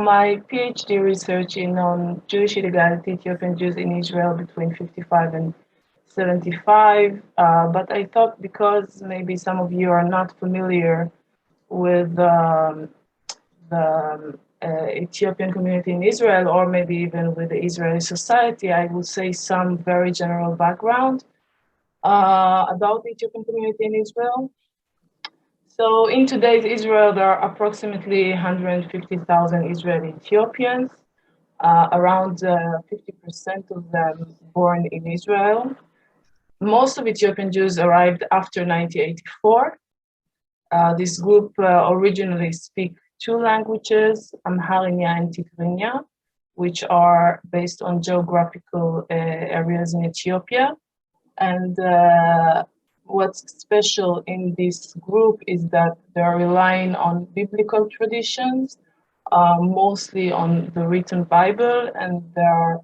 My PhD research in on Jewish illegality, Ethiopian Jews in Israel between 55 and 75. But I thought because maybe some of you are not familiar with the Ethiopian community in Israel, or maybe even with the Israeli society, I would say some very general background about the Ethiopian community in Israel. So in today's Israel, there are approximately 150,000 Israeli Ethiopians, around 50% of them born in Israel. Most of Ethiopian Jews arrived after 1984. This group originally speak two languages, Amharinia and Tigrinya, which are based on geographical areas in Ethiopia. And what's special in this group is that they're relying on biblical traditions, mostly on the written Bible, and they're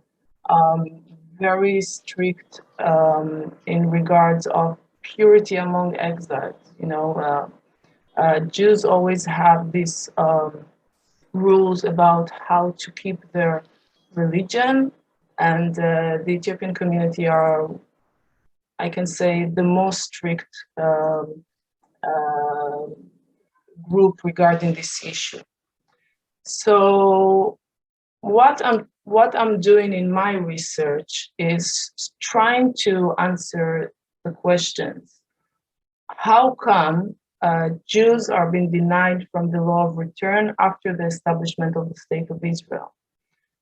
very strict in regards of purity among exiles. You know, Jews always have these rules about how to keep their religion, and the Ethiopian community are, I can say, the most strict group regarding this issue. So what I'm doing in my research is trying to answer the questions: how come Jews are being denied from the law of return after the establishment of the State of Israel?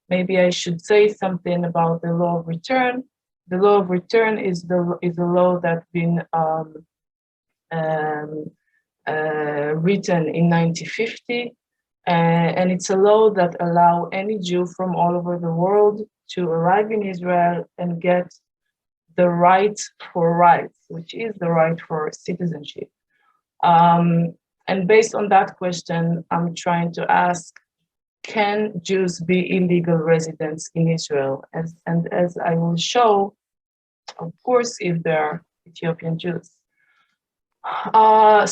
Maybe I should say something about the law of return. The law of return is a law that's been written in 1950, and it's a law that allows any Jew from all over the world to arrive in Israel and get the right for rights, which is the right for citizenship. And based on that question, I'm trying to ask, can Jews be illegal residents in Israel? And as I will show, of course, if they're Ethiopian Jews.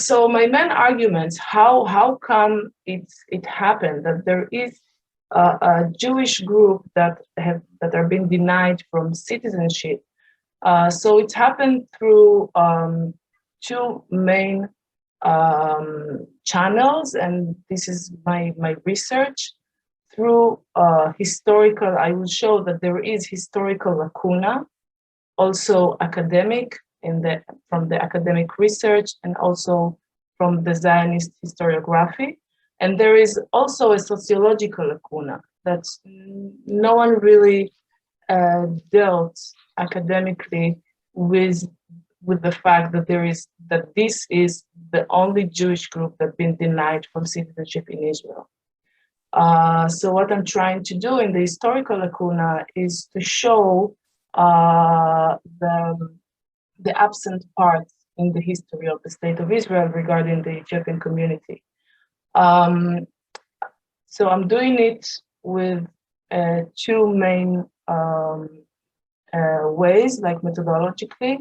So my main arguments, how come it happened that there is a Jewish group that are being denied from citizenship? So it happened through two main channels, and this is my research. Through historical, I will show that there is historical lacuna, also academic from the academic research, and also from the Zionist historiography. And there is also a sociological lacuna that no one really dealt academically with the fact that this is the only Jewish group that's been denied from citizenship in Israel. So what I'm trying to do in the historical lacuna is to show the absent parts in the history of the State of Israel regarding the Ethiopian community. So I'm doing it with two main ways, like methodologically.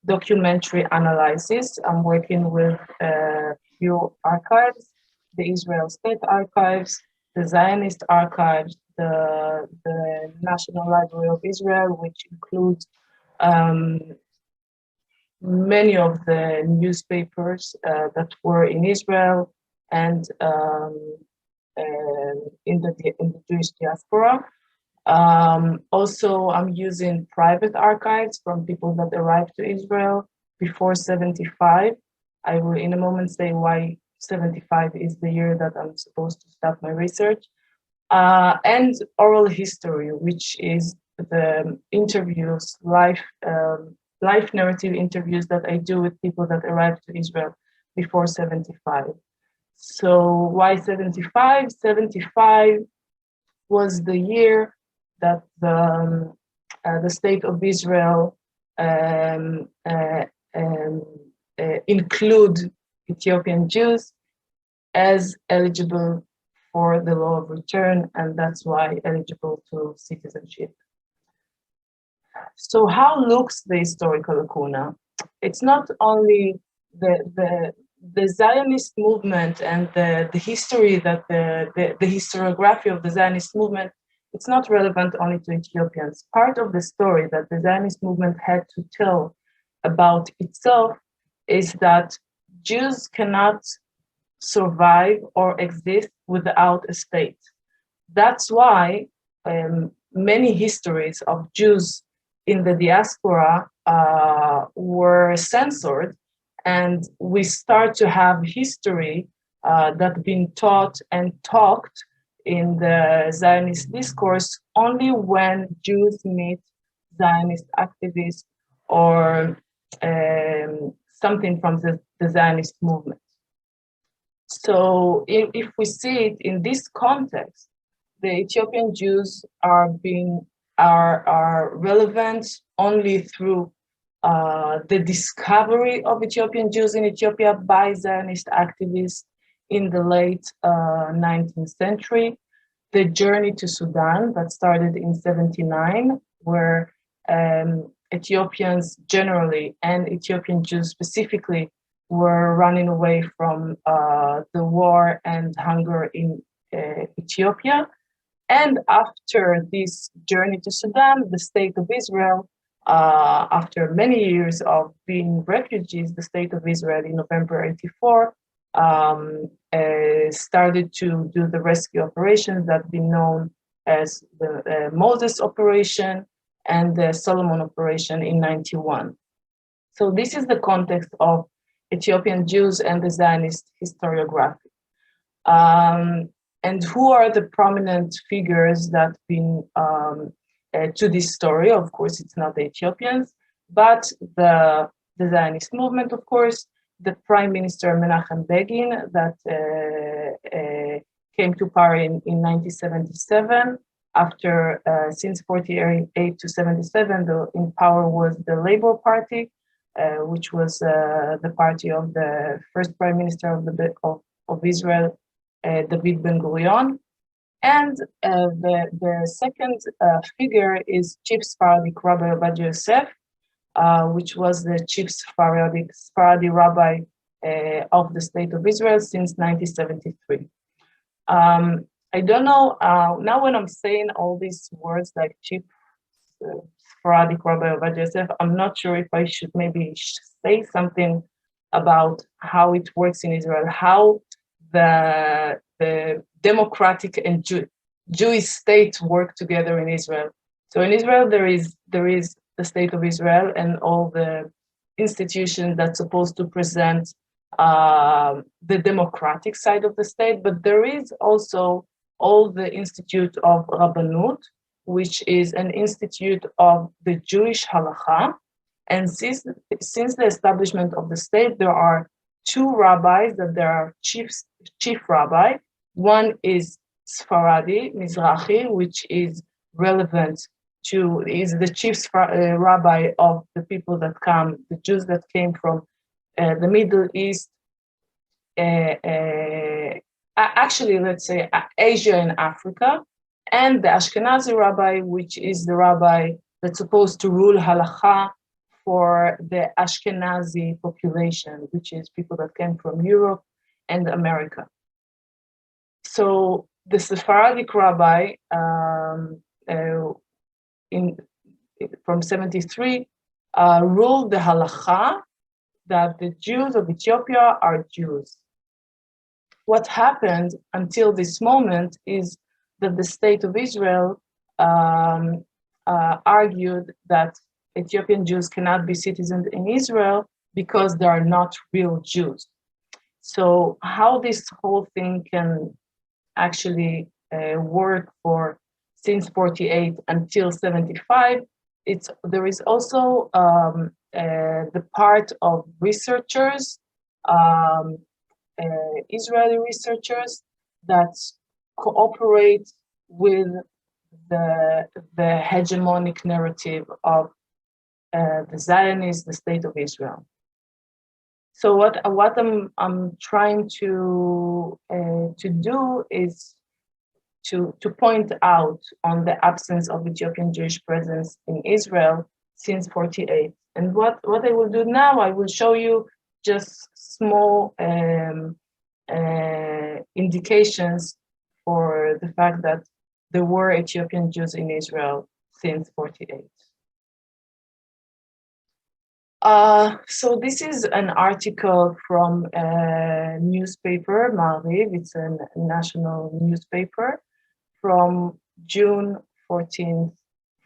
Documentary analysis. I'm working with a few archives, the Israel State Archives, the Zionist Archives, the National Library of Israel, which includes many of the newspapers that were in Israel and in the Jewish diaspora. Also, I'm using private archives from people that arrived to Israel before 75. I will in a moment say why 75 is the year that I'm supposed to start my research. And oral history, which is the interviews, life narrative interviews that I do with people that arrived to Israel before 75. So why 75? 75 was the year that the State of Israel include Ethiopian Jews as eligible for the law of return, and that's why eligible to citizenship. So how looks the historical lacuna? It's not only the the Zionist movement and the history that the historiography of the Zionist movement, it's not relevant only to Ethiopians. Part of the story that the Zionist movement had to tell about itself is that Jews cannot survive or exist without a state. That's why many histories of Jews in the diaspora were censored, and we start to have history that's been taught and talked in the Zionist discourse only when Jews meet Zionist activists or something from the Zionist movement. So if we see it in this context, the Ethiopian Jews are relevant only through the discovery of Ethiopian Jews in Ethiopia by Zionist activists in the late 19th century, the journey to Sudan that started in 79, where Ethiopians generally and Ethiopian Jews specifically were running away from the war and hunger in Ethiopia. And after this journey to Sudan, the state of Israel, after many years of being refugees, the state of Israel in November 84 started to do the rescue operations that have been known as the Moses operation and the Solomon operation in 91. So this is the context of Ethiopian Jews and the Zionist historiography. And who are the prominent figures that have been to this story? Of course, it's not the Ethiopians, but the Zionist movement, of course, the Prime Minister Menachem Begin that came to power in 1977. After, since 48 to 77, in power was the Labour Party, which was the party of the first Prime Minister of Israel, David Ben-Gurion. And the second figure is Chief Sephardic Rabbi Ovadia Yosef, which was the chief Sephardi rabbi of the State of Israel since 1973. I don't know, now when I'm saying all these words like chief Sephardic Rabbi Ovadia Yosef, I'm not sure if I should maybe say something about how it works in Israel, how the democratic and Jewish state work together in Israel. So in Israel, there is the State of Israel and all the institutions that's supposed to present the democratic side of the state, but there is also all the Institute of Rabbanut, which is an institute of the Jewish halacha. And since the establishment of the state, there are two rabbis that there are chief rabbi. One is Sfaradi, Mizrahi, which is relevant to, is the chief rabbi of the people that come, the Jews that came from the Middle East, actually, let's say Asia and Africa, and the Ashkenazi rabbi, which is the rabbi that's supposed to rule halacha for the Ashkenazi population, which is people that came from Europe and America. So the Sephardic rabbi from 73 ruled the halacha that the Jews of Ethiopia are Jews. What happened until this moment is that the State of Israel argued that Ethiopian Jews cannot be citizens in Israel because they are not real Jews. So how this whole thing can actually work for since 48 until 75, there is also the part of researchers, Israeli researchers that cooperate with the hegemonic narrative of the Zionists, the State of Israel. So what I'm trying to do is to point out on the absence of Ethiopian Jewish presence in Israel since 48. And what I will do now, I will show you just small indications for the fact that there were Ethiopian Jews in Israel since 48. So this is an article from a newspaper, Maariv. It's a national newspaper from June 14th,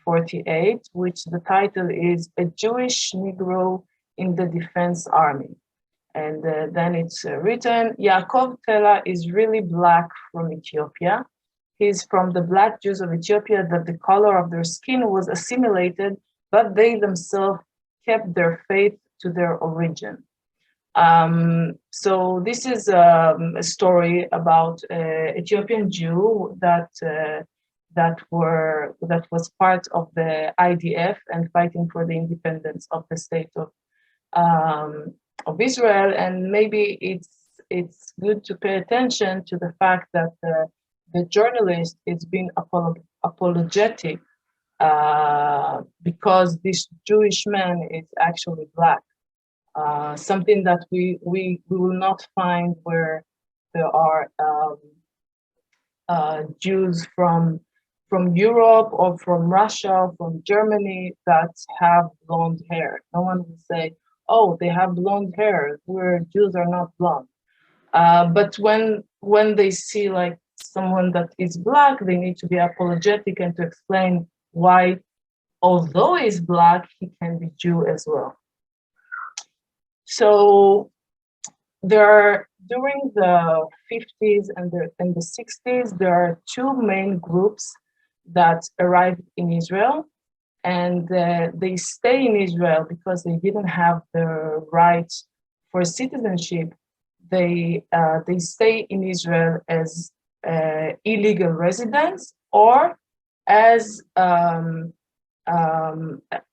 48, which the title is "A Jewish Negro in the Defense Army." And then it's written, Yaakov Tela is really black from Ethiopia. He's from the black Jews of Ethiopia that the color of their skin was assimilated, but they themselves kept their faith to their origin. So this is a story about Ethiopian Jew that was part of the IDF and fighting for the independence of the state of Israel. And maybe it's good to pay attention to the fact that the journalist is being apologetic because this Jewish man is actually black. Something that we will not find where there are Jews from Europe or from Russia or from Germany that have blonde hair. No one will say, "Oh, they have blonde hair. Where Jews are not blonde." But when they see like someone that is black, they need to be apologetic and to explain why, although he's black, he can be Jew as well. So there are, during the 50s and the 60s, there are two main groups that arrived in Israel, and they stay in Israel because they didn't have the right for citizenship. They stay in Israel as illegal residents, or as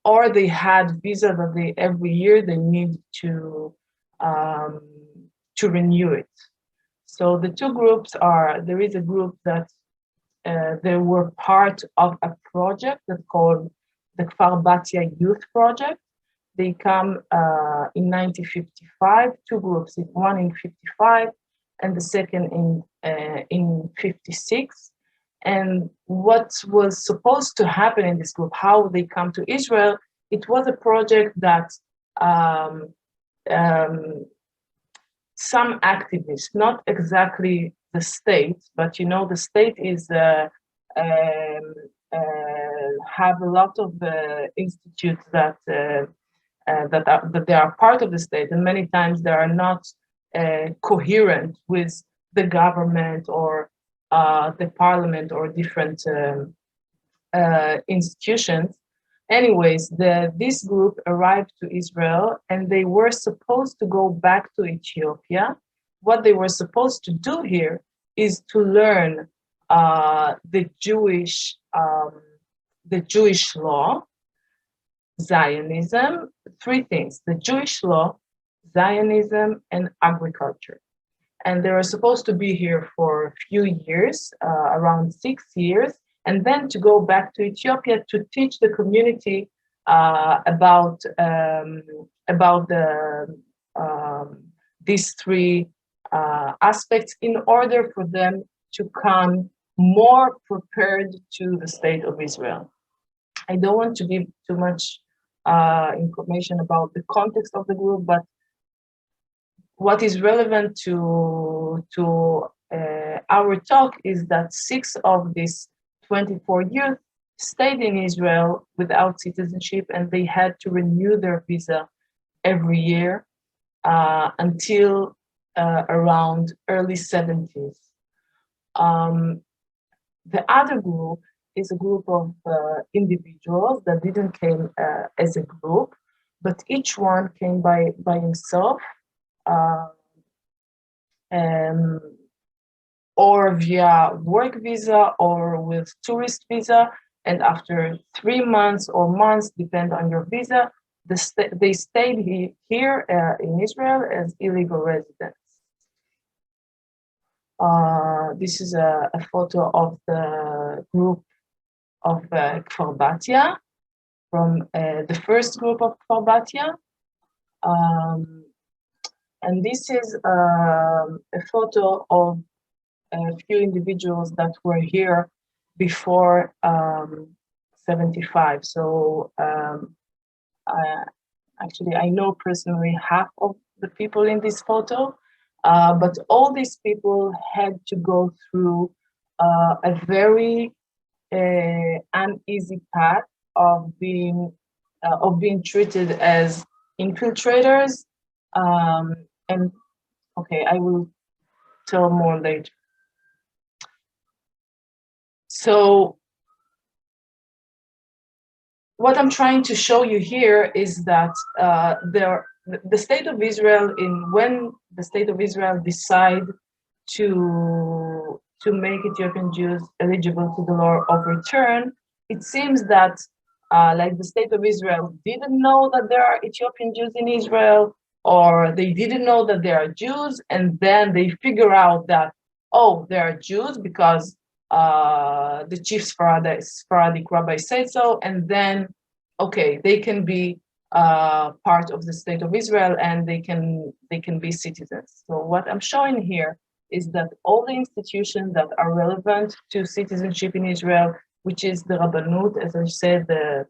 or they had visa that they every year they need to renew it. So the two groups are, there is a group that they were part of a project that's called the Kfar Batya Youth Project. They come in 1955, two groups, one in 55 and the second in 56. And what was supposed to happen in this group, how they come to Israel, it was a project that some activists, not exactly the state, but you know, the state is have a lot of institutes that they are part of the state, and many times they are not coherent with the government or the parliament or different institutions. Anyways, this group arrived to Israel and they were supposed to go back to Ethiopia. What they were supposed to do here is to learn the Jewish law, Zionism, three things: the Jewish law, Zionism, and agriculture. And they were supposed to be here for a few years, around 6 years, and then to go back to Ethiopia to teach the community about these three aspects in order for them to come more prepared to the state of Israel. I don't want to give too much information about the context of the group, but what is relevant to our talk is that 6 of these 24 youth stayed in Israel without citizenship, and they had to renew their visa every year until around early 70s. The other group is a group of individuals that didn't came as a group, but each one came by himself, or via work visa or with tourist visa. And after 3 months or months, depend on your visa, they stayed here in Israel as illegal residents. This is a photo of the group of Kfar Batya, from the first group of Kfar Batya. And this is a photo of a few individuals that were here before 75. So actually, I know personally half of the people in this photo, but all these people had to go through a very uneasy path of being treated as infiltrators, and okay, I will tell more later. So what I'm trying to show you here is that the state of Israel, when the state of Israel decide to make Ethiopian Jews eligible to the law of return, it seems that like the state of Israel didn't know that there are Ethiopian Jews in Israel, or they didn't know that there are Jews, and then they figure out that, oh, there are Jews because the chief Sephardic rabbi said so, and then, okay, they can be part of the state of Israel, and they can be citizens. So what I'm showing here is that all the institutions that are relevant to citizenship in Israel, which is the Rabbanut, as I said, the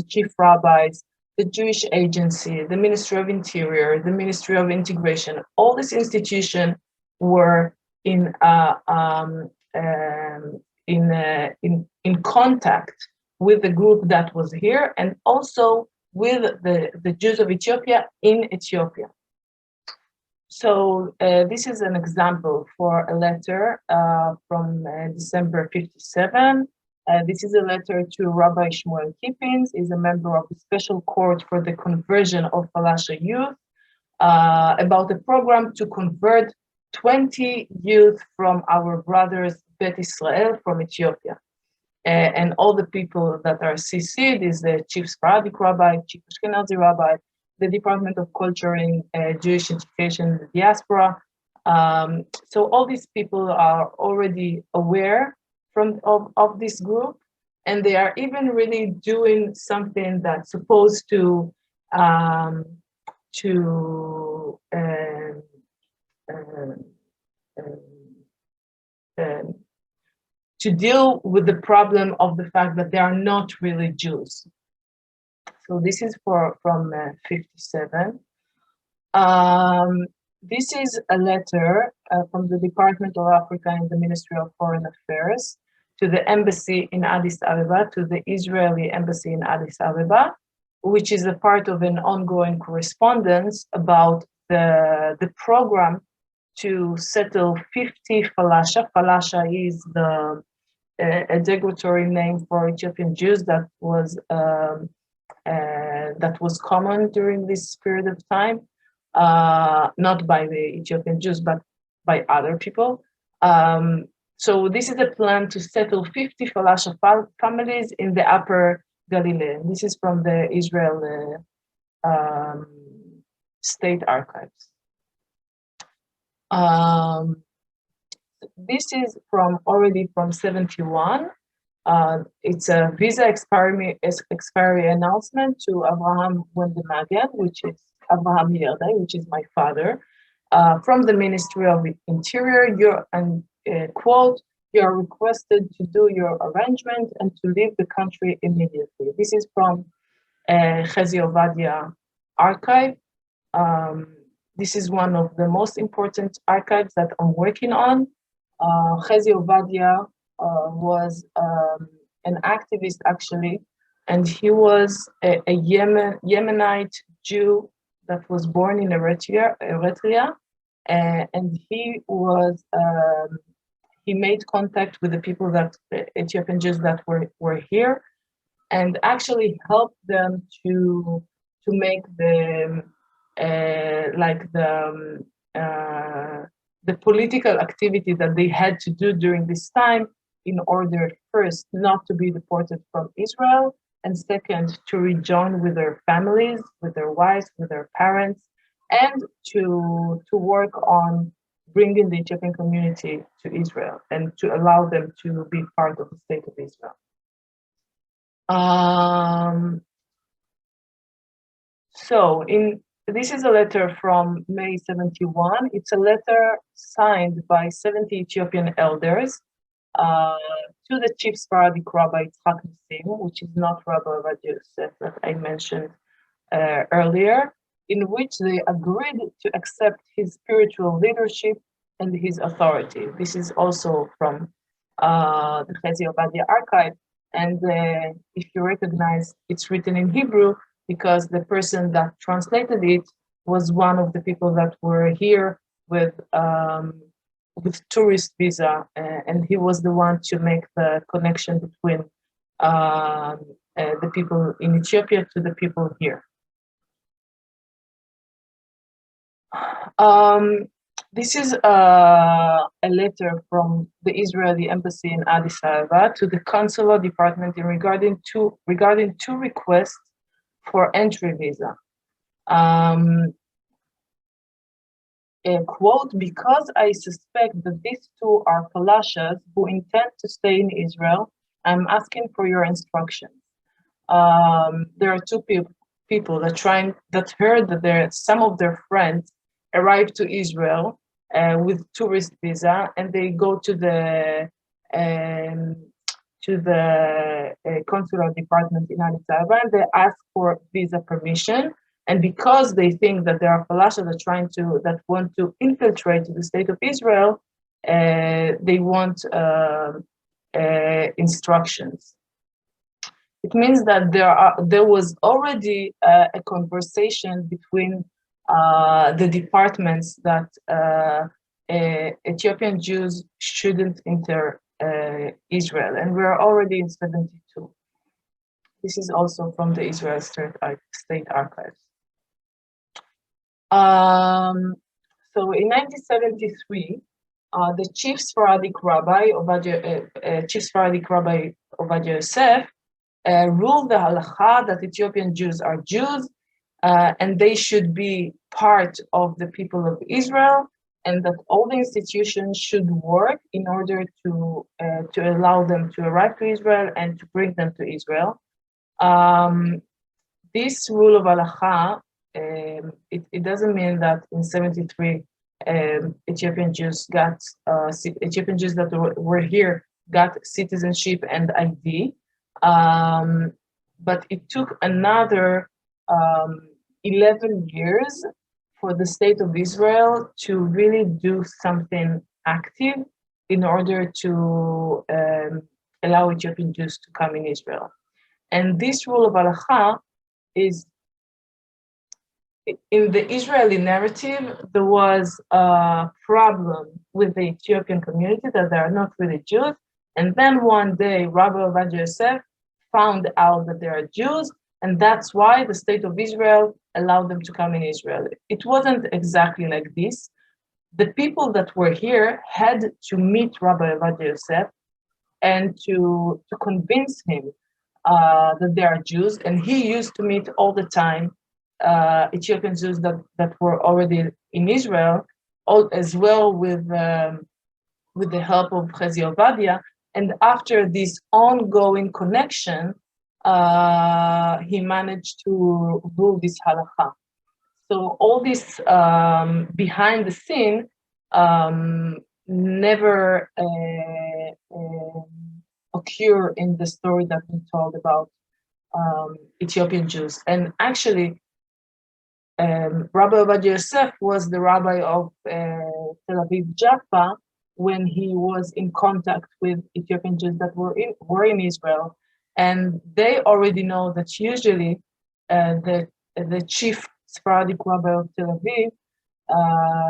chief rabbis, the Jewish Agency, the Ministry of Interior, the Ministry of Integration, all these institutions were in contact with the group that was here, and also with the Jews of Ethiopia in Ethiopia. So this is an example for a letter from December 57. This is a letter to Rabbi Shmuel Kippins. He's a member of the Special Court for the Conversion of Falasha Youth, about a program to convert 20 youth from our brothers Bet Israel from Ethiopia. And all the people that are CC'd is the chief Sephardic rabbi, chief Ashkenazi rabbi, the Department of Culture in Jewish Education, the diaspora. So all these people are already aware of this group, and they are even really doing something that's supposed to deal with the problem of the fact that they are not really Jews. So this is from 57. This is a letter from the Department of Africa in the Ministry of Foreign Affairs to the embassy in Addis Ababa, to the Israeli embassy in Addis Ababa, which is a part of an ongoing correspondence about the program to settle 50 falasha. Falasha is a derogatory name for Ethiopian Jews that was common during this period of time, not by the Ethiopian Jews, but by other people. So this is a plan to settle 50 falasha families in the Upper Galilee. This is from the Israel State Archives. This is already from 71. It's a visa expiry announcement to Avraham Wendemagen, which is Efrat Yerday, which is my father, from the Ministry of Interior. Quote, you are requested to do your arrangement and to leave the country immediately. This is from Chezi Ovadia archive. This is one of the most important archives that I'm working on. Chezi Ovadia was an activist, actually, and he was a Yemenite Jew that was born in Eritrea, and he made contact with the people Ethiopian Jews that were here, and actually helped them to make the political activity that they had to do during this time, in order, first, not to be deported from Israel, and second, to rejoin with their families, with their wives, with their parents, and to work on bringing the Ethiopian community to Israel and to allow them to be part of the state of Israel. So in this is a letter from May 71. It's a letter signed by 70 Ethiopian elders to the chief Sephardic Rabbi Yitzhak Nissim, which is not Rabbi Ovadia Yosef that I mentioned earlier, in which they agreed to accept his spiritual leadership and his authority. This is also from the Chezi Ovadia archive. And if you recognize, it's written in Hebrew because the person that translated it was one of the people that were here with tourist visa, and he was the one to make the connection between the people in Ethiopia to the people here. This is a letter from the Israeli embassy in Addis Ababa to the consular department regarding two requests for entry visa. Quote, because I suspect that these two are Falashas who intend to stay in Israel, I'm asking for your instructions. There are two people that heard that some of their friends arrived to Israel with tourist visa, and they go to the consular department in Addis Ababa, and they ask for visa permission. And because they think that there are Falashas that want to infiltrate the state of Israel, they want instructions. It means that there was already a conversation between the departments that Ethiopian Jews shouldn't enter Israel, and we're already in 72. This is also from the Israel State Archives. So in 1973, the chief Sephardic Rabbi Ovadia Yosef ruled the halacha that Ethiopian Jews are Jews, and they should be part of the people of Israel, and that all the institutions should work in order to allow them to arrive to Israel and to bring them to Israel. This rule of halacha, it doesn't mean that in 73 Ethiopian Jews that were here got citizenship and ID, but it took another 11 years for the state of Israel to really do something active in order to allow Ethiopian Jews to come in Israel. And this rule of halacha is, in the Israeli narrative, there was a problem with the Ethiopian community that they are not really Jews. And then one day, Rabbi Ovadia Yosef found out that they are Jews, and that's why the state of Israel allowed them to come in Israel. It wasn't exactly like this. The people that were here had to meet Rabbi Ovadia Yosef and to convince him that they are Jews, and he used to meet all the time Ethiopian Jews that were already in Israel, as well with the help of Chezi Ovadia. And after this ongoing connection, he managed to rule this halakha. So all this behind the scene never occur in the story that we told about Ethiopian Jews. And actually, Rabbi Ovadia Yosef was the rabbi of Tel Aviv Jaffa when he was in contact with Ethiopian Jews that were in Israel, and they already know that usually the chief Sephardic rabbi of Tel Aviv,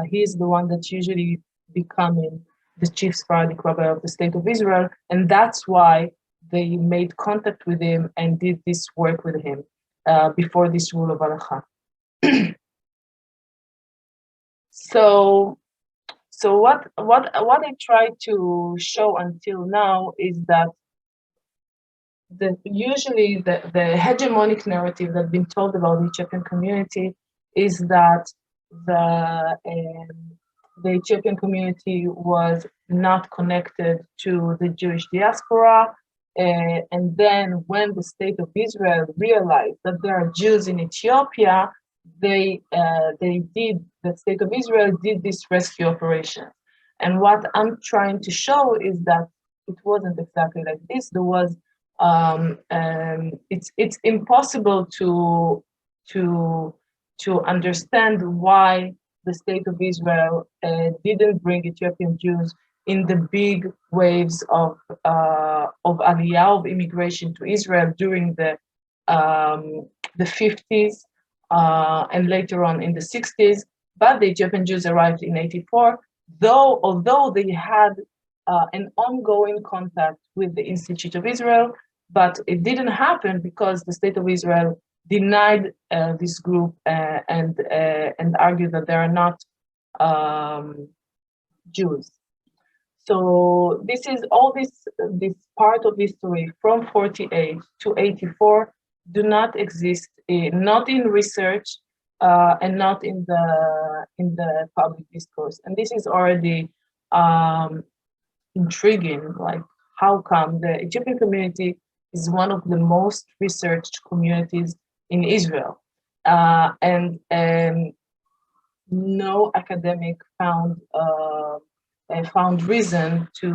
he's the one that's usually becoming the chief Sephardic rabbi of the state of Israel, and that's why they made contact with him and did this work with him before this rule of halacha. So what I try to show until now is that usually the hegemonic narrative that's been told about the Ethiopian community is that the Ethiopian community was not connected to the Jewish diaspora, and then when the state of Israel realized that there are Jews in Ethiopia, the state of Israel did this rescue operation. And what I'm trying to show is that it wasn't exactly like this. There was it's impossible to understand why the state of Israel didn't bring Ethiopian Jews in the big waves of Aliyah, of immigration to Israel during the 50s and later on in the 60s. But the Ethiopian Jews arrived in 84, although they had an ongoing contact with the Institute of Israel, but it didn't happen because the state of Israel denied this group and argued that they are not Jews. So this is all this part of history from 48 to 84 do not exist, not in research and not in the public discourse. And this is already intriguing. Like, how come the Ethiopian community is one of the most researched communities in Israel, and no academic found reason to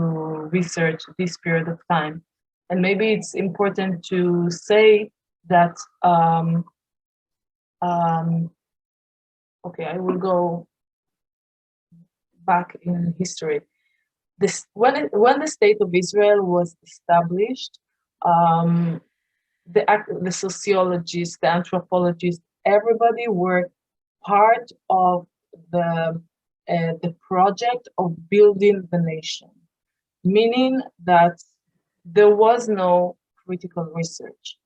research this period of time. And maybe it's important to say that, okay, I will go back in history. When the state of Israel was established, the sociologists, the anthropologists, everybody were part of the project of building the nation, meaning that there was no critical research,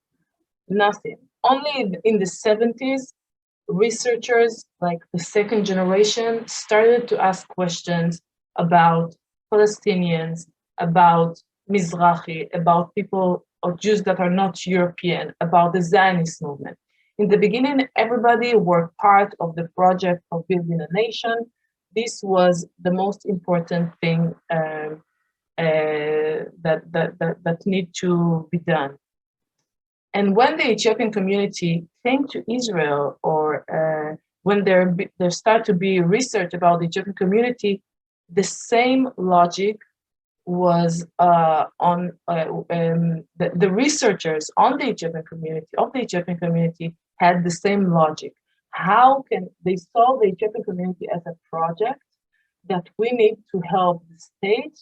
nothing. Only in the 70s, researchers like the second generation started to ask questions about Palestinians, about Mizrahi, about people or Jews that are not European, about the Zionist movement. In the beginning, everybody were part of the project of building a nation. This was the most important thing that need to be done. And when the Ethiopian community came to Israel, or when there started to be research about the Ethiopian community, the same logic was the researchers on the Ethiopian community had the same logic. How can they saw the Ethiopian community as a project that we need to help the state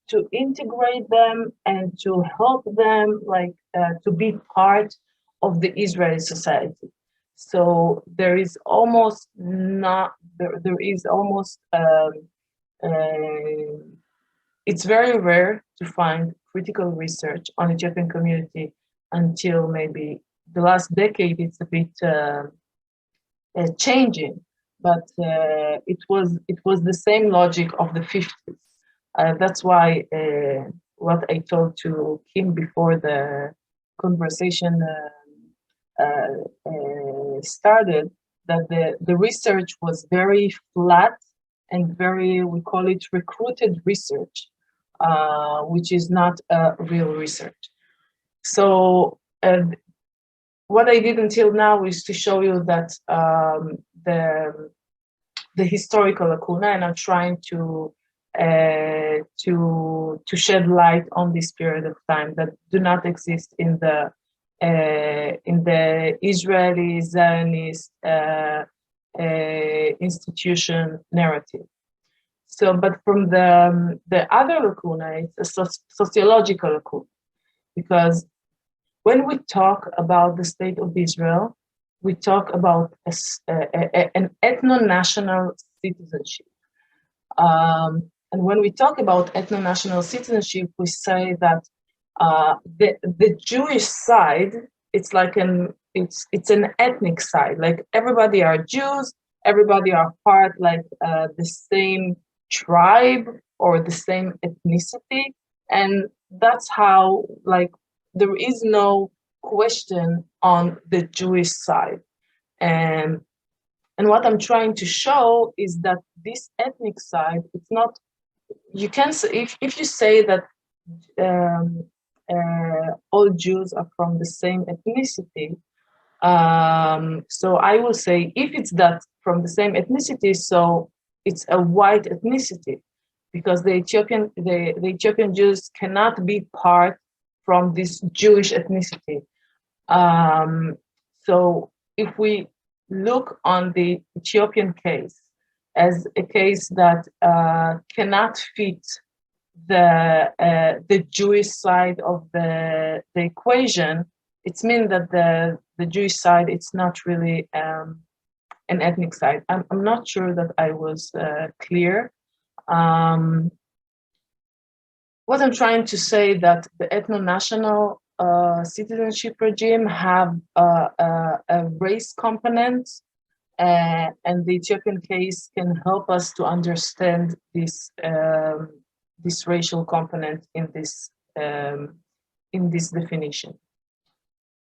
to integrate them and to help them to be part of the Israeli society. So there is almost it's very rare to find critical research on Ethiopian community until maybe the last decade. It's a bit changing, but it was the same logic of the 50s. That's why what I told to Kim before the conversation started, that the research was very flat and very, we call it recruited research, which is not real research. So what I did until now is to show you that the historical lacuna, and I'm trying to shed light on this period of time that do not exist in the Israeli Zionist institution narrative. So, but from the other lacuna, it's a sociological lacuna, because when we talk about the state of Israel, we talk about an ethno-national citizenship. And when we talk about ethno-national citizenship, we say that the Jewish side, it's like it's an ethnic side. Like everybody are Jews, everybody are part like the same tribe or the same ethnicity, and that's how like there is no question on the Jewish side. And what I'm trying to show is that this ethnic side, it's not, you can say, if you say that all Jews are from the same ethnicity, So I will say, if it's that from the same ethnicity, so it's a white ethnicity, because the Ethiopian Jews cannot be part from this Jewish ethnicity. So if we look on the Ethiopian case as a case that cannot fit the Jewish side of the equation, it means that the Jewish side, it's not really an ethnic side. I'm not sure that I was clear. What I'm trying to say, that the ethno-national citizenship regime have a race component, and the Ethiopian case can help us to understand this this racial component in this definition.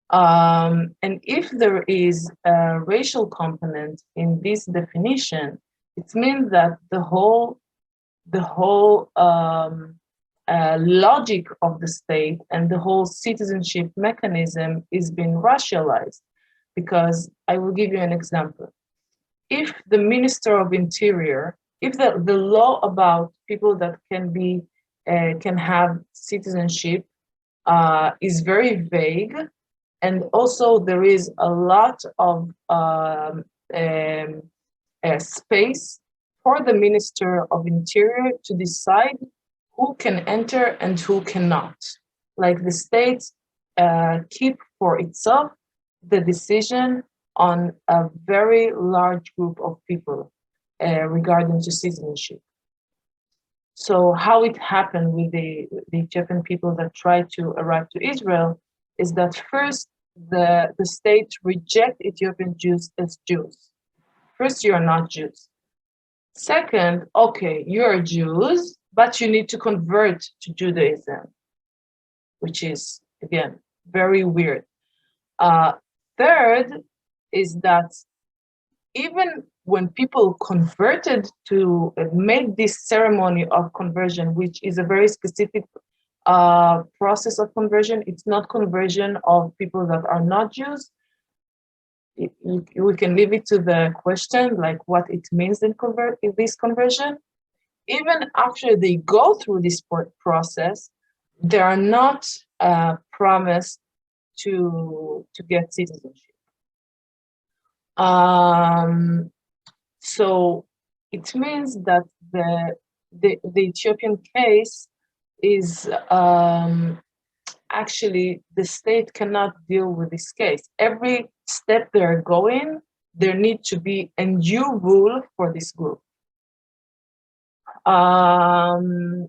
And if there is a racial component in this definition, it means that the whole logic of the state and the whole citizenship mechanism is being racialized. Because I will give you an example. If the Minister of Interior, if the law about people that can have citizenship is very vague, and also there is a lot of space for the Minister of Interior to decide who can enter and who cannot. Like the state keep for itself the decision on a very large group of people regarding to citizenship. So how it happened with the Ethiopian people that tried to arrive to Israel is that first the state reject Ethiopian Jews as Jews. First, you are not Jews. Second, okay, you are Jews, but you need to convert to Judaism, which is, again, very weird. Third is that even when people converted to make this ceremony of conversion, which is a very specific process of conversion, it's not conversion of people that are not Jews. We can leave it to the question, like what it means in this conversion. Even after they go through this process, they are not promised to get citizenship. So it means that the Ethiopian case is actually the state cannot deal with this case. Every step they're going, there need to be a new rule for this group. For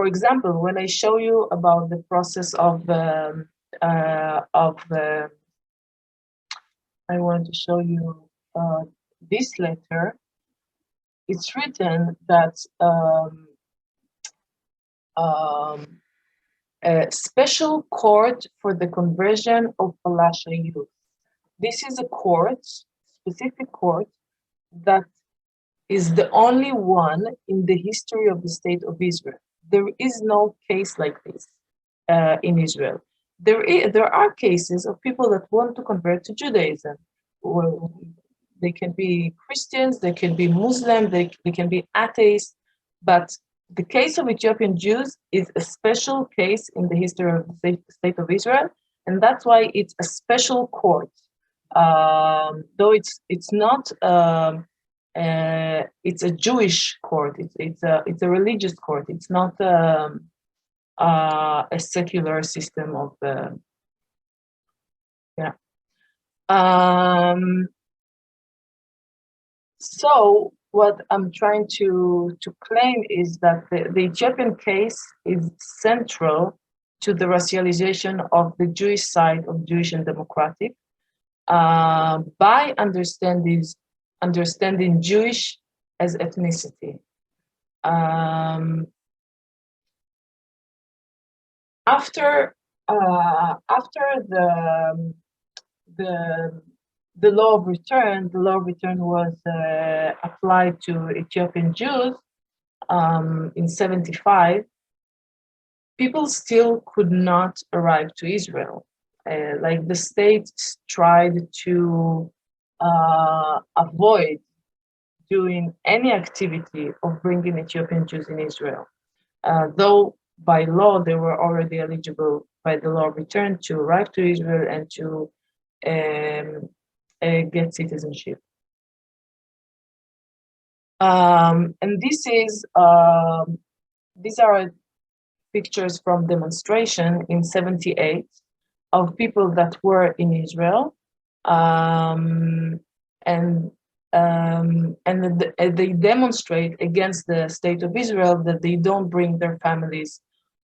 example, when I show you about the process of I want to show you this letter. It's written that a special court for the conversion of Falasha youth. This is a court, specific court, that is the only one in the history of the state of Israel. There is no case like this in Israel. There are cases of people that want to convert to Judaism. Well, they can be Christians, they can be Muslim, they can be atheists, but the case of Ethiopian Jews is a special case in the history of the state of Israel, and that's why it's a special court. Though it's not it's a Jewish court. It's a religious court. It's not a secular system of yeah. So what I'm trying to claim is that the Ethiopian case is central to the racialization of the Jewish side of Jewish and democratic by understanding Jewish as ethnicity. After the law of return, was applied to Ethiopian Jews in 75. People still could not arrive to Israel. like the state tried to avoid doing any activity of bringing Ethiopian Jews in Israel. Though by law they were already eligible by the law of return to arrive to Israel and to get citizenship. And these are pictures from demonstration in '78 of people that were in Israel, and they demonstrate against the state of Israel that they don't bring their families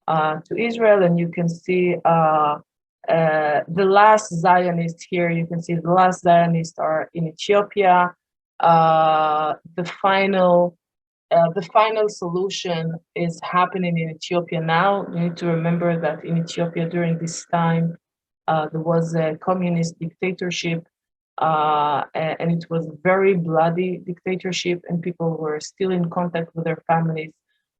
to Israel. And you can see the last Zionists here. You can see the last Zionists are in Ethiopia. The final solution is happening in Ethiopia now. You need to remember that in Ethiopia during this time, there was a communist dictatorship, and it was a very bloody dictatorship, and people were still in contact with their families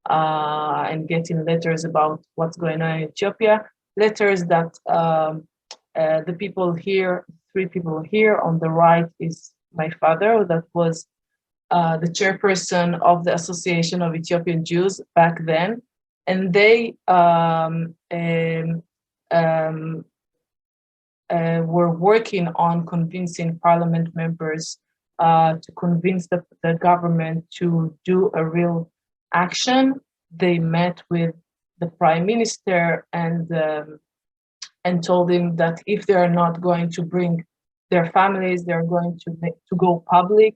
and getting letters about what's going on in Ethiopia. Letters that the people here, three people here on the right is my father, that was the chairperson of the Association of Ethiopian Jews back then, and they were working on convincing parliament members to convince the government to do a real action. They met with the prime minister and told him that if they are not going to bring their families, they're going to go public.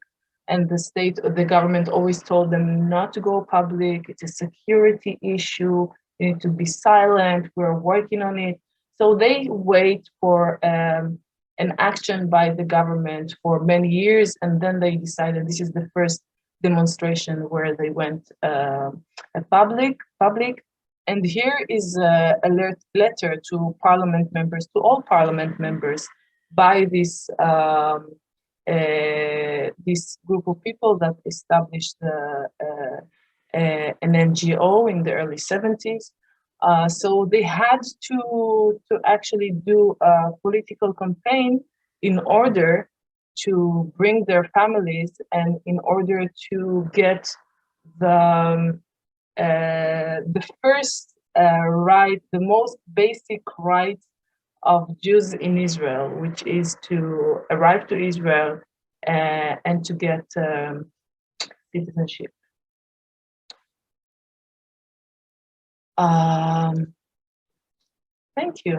And the government always told them not to go public. It's a security issue. You need to be silent. We're working on it. So they wait for an action by the government for many years, and then they decided this is the first demonstration where they went public. And here is a letter to parliament members, to all parliament members, by this group of people that established an NGO in the early '70s. So they had to actually do a political campaign in order to bring their families and in order to get the first right, the most basic right of Jews in Israel, which is to arrive to Israel and to get citizenship. Thank you.